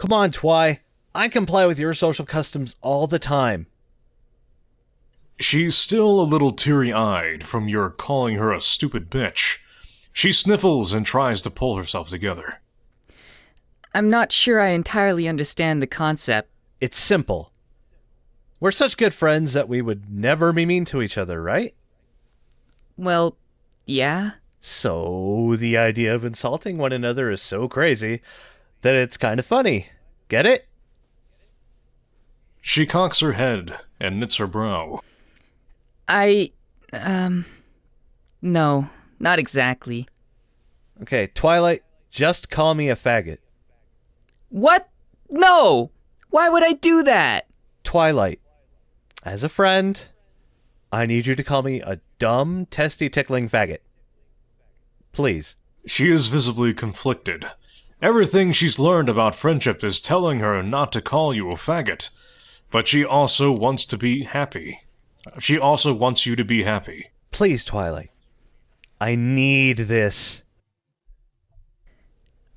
Come on, Twy. I comply with your social customs all the time. She's still a little teary-eyed from your calling her a stupid bitch. She sniffles and tries to pull herself together. I'm not sure I entirely understand the concept. It's simple. We're such good friends that we would never be mean to each other, right? Well, yeah. So the idea of insulting one another is so crazy that it's kind of funny. Get it? She cocks her head and knits her brow. No, not exactly. Okay, Twilight, just call me a faggot. What? No! Why would I do that? Twilight, as a friend, I need you to call me a dumb, testy-tickling faggot. Please. She is visibly conflicted. Everything she's learned about friendship is telling her not to call you a faggot. But she also wants to be happy. She also wants you to be happy. Please, Twilight. I need this.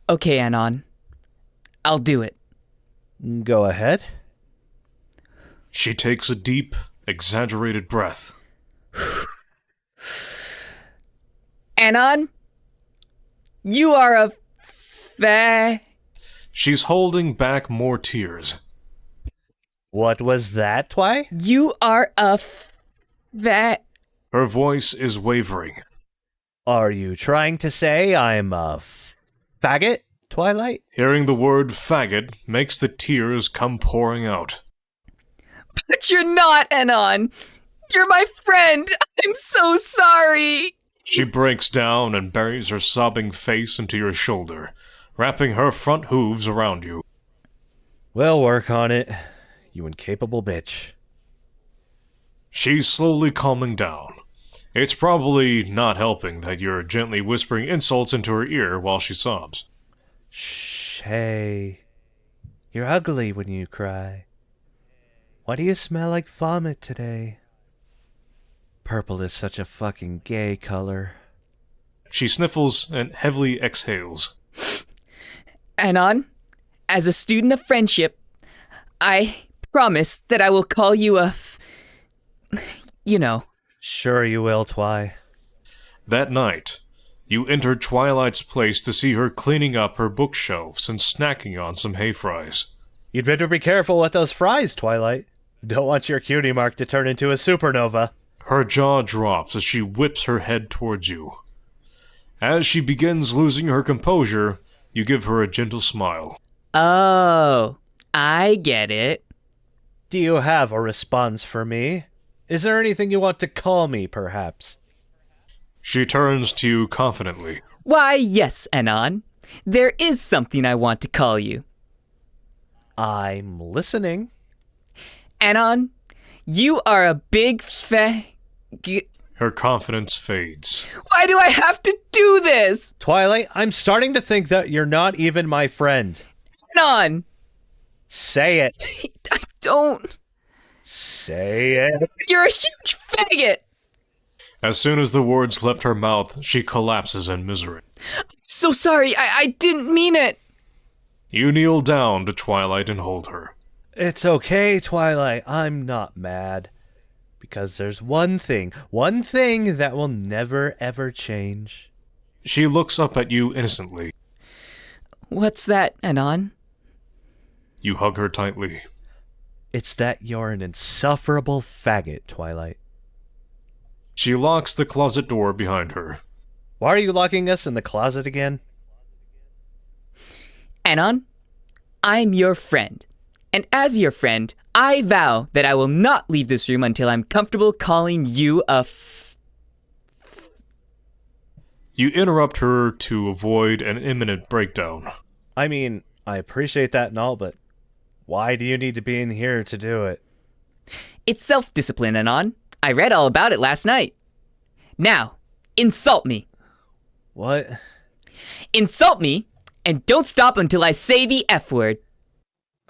Okay, Anon. I'll do it. Go ahead. She takes a deep, exaggerated breath. Anon? You are a She's holding back more tears. What was that, Twy? You are a Her voice is wavering. Are you trying to say I'm a faggot, Twilight? Hearing the word faggot makes the tears come pouring out. But you're not, Anon. You're my friend. I'm so sorry. She breaks down and buries her sobbing face into your shoulder, wrapping her front hooves around you. We'll work on it, you incapable bitch. She's slowly calming down. It's probably not helping that you're gently whispering insults into her ear while she sobs. Shh, hey. You're ugly when you cry. Why do you smell like vomit today? Purple is such a fucking gay color. She sniffles and heavily exhales. Anon, as a student of friendship, I promise that I will call you a Sure you will, Twy. That night, you entered Twilight's place to see her cleaning up her bookshelves and snacking on some hay fries. You'd better be careful with those fries, Twilight. Don't want your cutie mark to turn into a supernova. Her jaw drops as she whips her head towards you. As she begins losing her composure, you give her a gentle smile. Oh, I get it. Do you have a response for me? Is there anything you want to call me, perhaps? She turns to you confidently. Why, yes, Anon. There is something I want to call you. I'm listening. Anon, you are a big Her confidence fades. Why do I have to do this? Twilight, I'm starting to think that you're not even my friend. Anon! Say it. I don't. Say it. You're a huge faggot! As soon as the words left her mouth, she collapses in misery. I'm so sorry, I didn't mean it! You kneel down to Twilight and hold her. It's okay, Twilight. I'm not mad. Because there's one thing that will never ever change. She looks up at you innocently. What's that, Anon? You hug her tightly. It's that you're an insufferable faggot, Twilight. She locks the closet door behind her. Why are you locking us in the closet again? Anon, I'm your friend. And as your friend, I vow that I will not leave this room until I'm comfortable calling you a You interrupt her to avoid an imminent breakdown. I mean, I appreciate that and all, but why do you need to be in here to do it? It's self-discipline, Anon. I read all about it last night. Now, insult me. What? Insult me, and don't stop until I say the F word.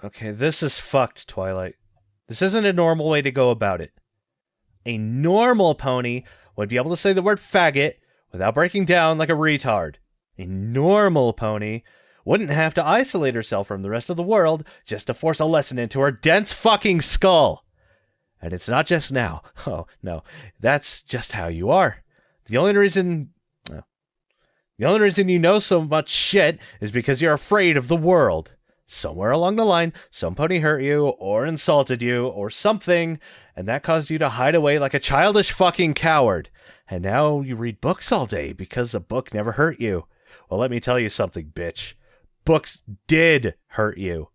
Okay, this is fucked, Twilight. This isn't a normal way to go about it. A normal pony would be able to say the word faggot without breaking down like a retard. A normal pony wouldn't have to isolate herself from the rest of the world just to force a lesson into her dense fucking skull. And it's not just now. Oh, no. That's just how you are. The only reason you know so much shit is because you're afraid of the world. Somewhere along the line, some pony hurt you, or insulted you, or something, and that caused you to hide away like a childish fucking coward. And now you read books all day because a book never hurt you. Well, let me tell you something, bitch. Books did hurt you.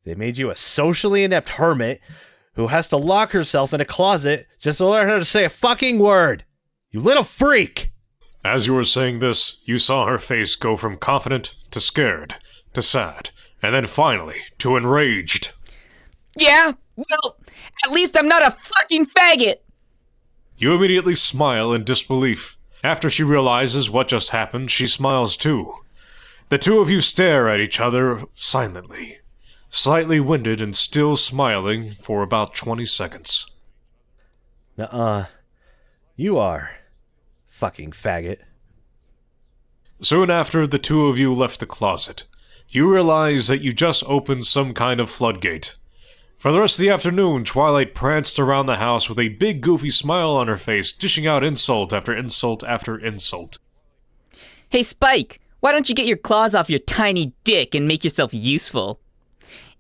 They made you a socially inept hermit who has to lock herself in a closet just to learn how to say a fucking word. You little freak! As you were saying this, you saw her face go from confident to scared to sad, and then finally to enraged. Yeah, well, at least I'm not a fucking faggot! You immediately smile in disbelief. After she realizes what just happened, she smiles too. The two of you stare at each other silently, slightly winded and still smiling for about 20 seconds. Nuh-uh. You are. Fucking faggot. Soon after the two of you left the closet, you realize that you just opened some kind of floodgate. For the rest of the afternoon, Twilight pranced around the house with a big goofy smile on her face, dishing out insult after insult after insult. Hey, Spike, why don't you get your claws off your tiny dick and make yourself useful?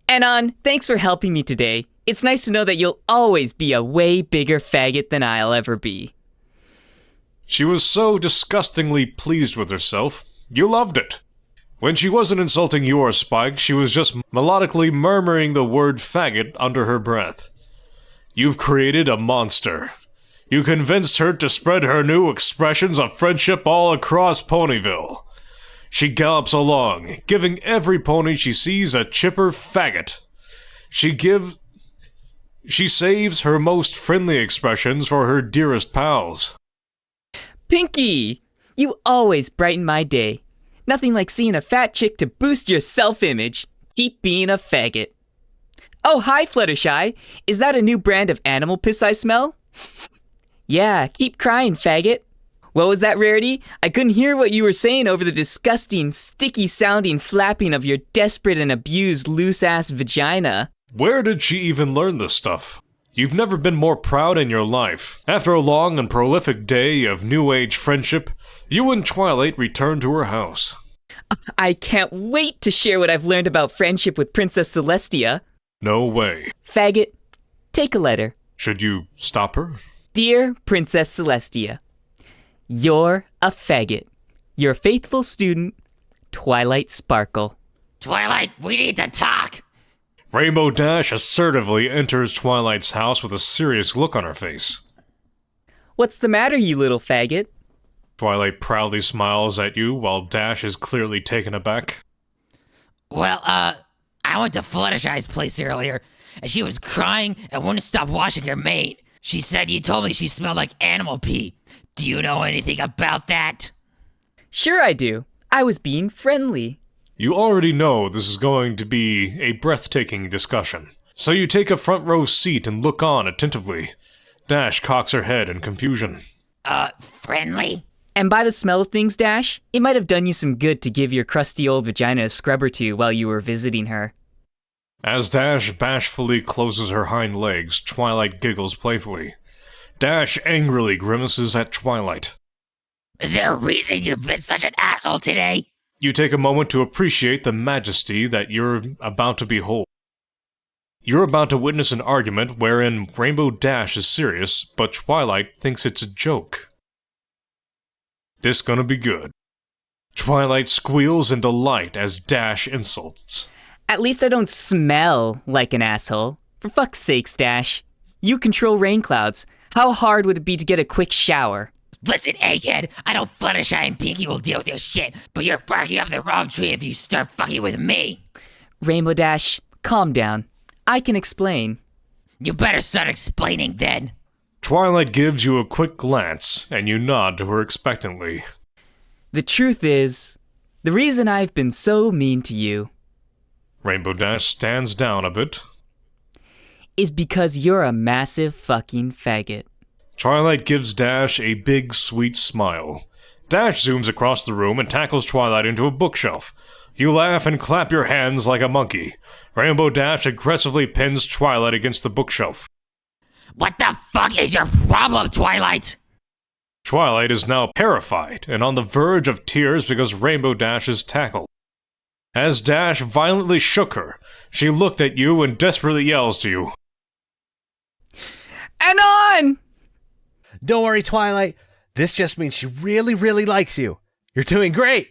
Anon, thanks for helping me today. It's nice to know that you'll always be a way bigger faggot than I'll ever be. She was so disgustingly pleased with herself, you loved it. When she wasn't insulting you or Spike, she was just melodically murmuring the word faggot under her breath. You've created a monster. You convinced her to spread her new expressions of friendship all across Ponyville. She gallops along, giving every pony she sees a chipper faggot. She saves her most friendly expressions for her dearest pals. Pinky, you always brighten my day. Nothing like seeing a fat chick to boost your self-image. Keep being a faggot. Oh, hi, Fluttershy. Is that a new brand of animal piss I smell? Yeah, keep crying, faggot. What was that, Rarity? I couldn't hear what you were saying over the disgusting, sticky-sounding flapping of your desperate and abused loose-ass vagina. Where did she even learn this stuff? You've never been more proud in your life. After a long and prolific day of New Age friendship, you and Twilight return to her house. I can't wait to share what I've learned about friendship with Princess Celestia. No way. Faggot, take a letter. Should you stop her? Dear Princess Celestia, you're a faggot. Your faithful student, Twilight Sparkle. Twilight, we need to talk! Rainbow Dash assertively enters Twilight's house with a serious look on her face. What's the matter, you little faggot? Twilight proudly smiles at you while Dash is clearly taken aback. Well, I went to Fluttershy's place earlier, and she was crying and wouldn't stop washing her mate. She said you told me she smelled like animal pee. Do you know anything about that? Sure I do. I was being friendly. You already know this is going to be a breathtaking discussion, so you take a front row seat and look on attentively. Dash cocks her head in confusion. Friendly? And by the smell of things, Dash, it might have done you some good to give your crusty old vagina a scrub or two while you were visiting her. As Dash bashfully closes her hind legs, Twilight giggles playfully. Dash angrily grimaces at Twilight. Is there a reason you've been such an asshole today? You take a moment to appreciate the majesty that you're about to behold. You're about to witness an argument wherein Rainbow Dash is serious, but Twilight thinks it's a joke. This gonna be good. Twilight squeals in delight as Dash insults. At least I don't smell like an asshole. For fuck's sakes, Dash. You control rain clouds. How hard would it be to get a quick shower? Listen, egghead, I know Fluttershy and Pinky will deal with your shit, but you're barking up the wrong tree if you start fucking with me. Rainbow Dash, calm down. I can explain. You better start explaining then. Twilight gives you a quick glance, and you nod to her expectantly. The truth is, the reason I've been so mean to you Rainbow Dash stands down a bit. is because you're a massive fucking faggot. Twilight gives Dash a big, sweet smile. Dash zooms across the room and tackles Twilight into a bookshelf. You laugh and clap your hands like a monkey. Rainbow Dash aggressively pins Twilight against the bookshelf. What the fuck is your problem, Twilight? Twilight is now terrified and on the verge of tears because Rainbow Dash's tackle. As Dash violently shook her, she looked at you and desperately yells to you. Anon! Don't worry, Twilight. This just means she really, really likes you. You're doing great.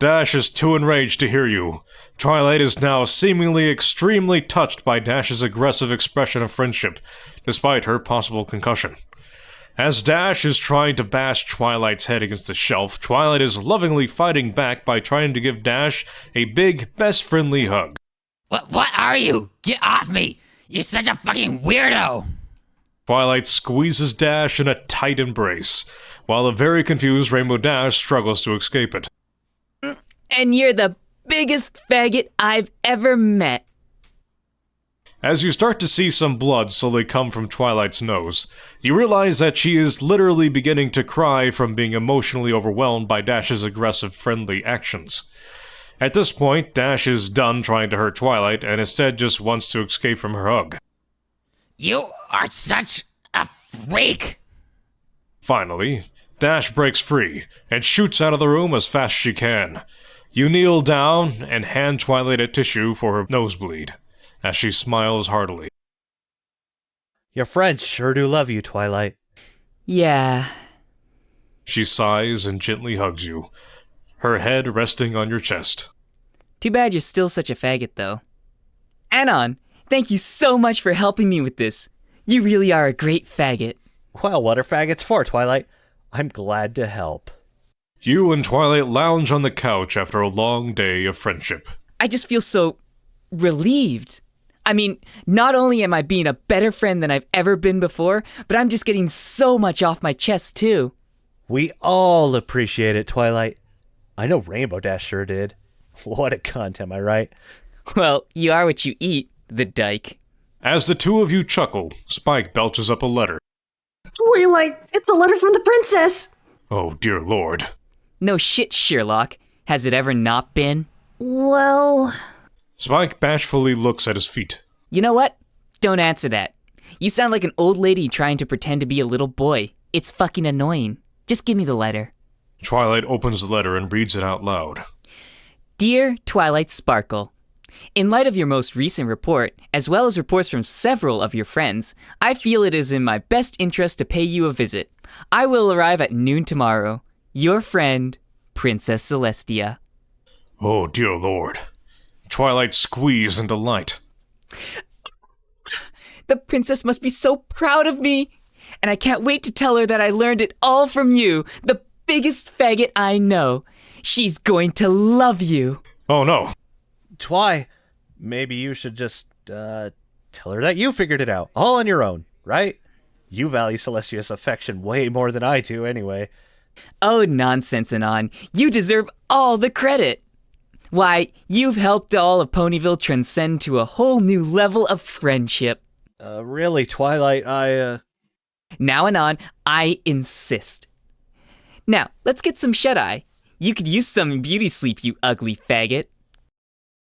Dash is too enraged to hear you. Twilight is now seemingly extremely touched by Dash's aggressive expression of friendship, despite her possible concussion. As Dash is trying to bash Twilight's head against the shelf, Twilight is lovingly fighting back by trying to give Dash a big, best-friendly hug. What are you? Get off me! You're such a fucking weirdo! Twilight squeezes Dash in a tight embrace, while the very confused Rainbow Dash struggles to escape it. And you're the biggest faggot I've ever met. As you start to see some blood slowly come from Twilight's nose, you realize that she is literally beginning to cry from being emotionally overwhelmed by Dash's aggressive, friendly actions. At this point, Dash is done trying to hurt Twilight and instead just wants to escape from her hug. You are such a freak! Finally, Dash breaks free and shoots out of the room as fast as she can. You kneel down and hand Twilight a tissue for her nosebleed, as she smiles heartily. Your friends sure do love you, Twilight. Yeah. She sighs and gently hugs you, her head resting on your chest. Too bad you're still such a faggot, though. Anon, thank you so much for helping me with this. You really are a great faggot. Well, what are faggots for, Twilight? I'm glad to help. You and Twilight lounge on the couch after a long day of friendship. I just feel so relieved. I mean, not only am I being a better friend than I've ever been before, but I'm just getting so much off my chest, too. We all appreciate it, Twilight. I know Rainbow Dash sure did. What a cunt, am I right? Well, you are what you eat, the dyke. As the two of you chuckle, Spike belches up a letter. Twilight, it's a letter from the princess! Oh, dear lord. No shit, Sherlock. Has it ever not been? Well... Spike bashfully looks at his feet. You know what? Don't answer that. You sound like an old lady trying to pretend to be a little boy. It's fucking annoying. Just give me the letter. Twilight opens the letter and reads it out loud. Dear Twilight Sparkle, in light of your most recent report, as well as reports from several of your friends, I feel it is in my best interest to pay you a visit. I will arrive at noon tomorrow. Your friend, Princess Celestia. Oh, dear lord. Twilight squeezes in delight. The princess must be so proud of me, and I can't wait to tell her that I learned it all from you, the biggest faggot I know. She's going to love you. Oh no. Twi, maybe you should just, tell her that you figured it out, all on your own, right? You value Celestia's affection way more than I do, anyway. Oh, nonsense, Anon. You deserve all the credit. Why, you've helped all of Ponyville transcend to a whole new level of friendship. Really, Twilight, Now, Anon, I insist. Now, let's get some shut-eye. You could use some beauty sleep, you ugly faggot.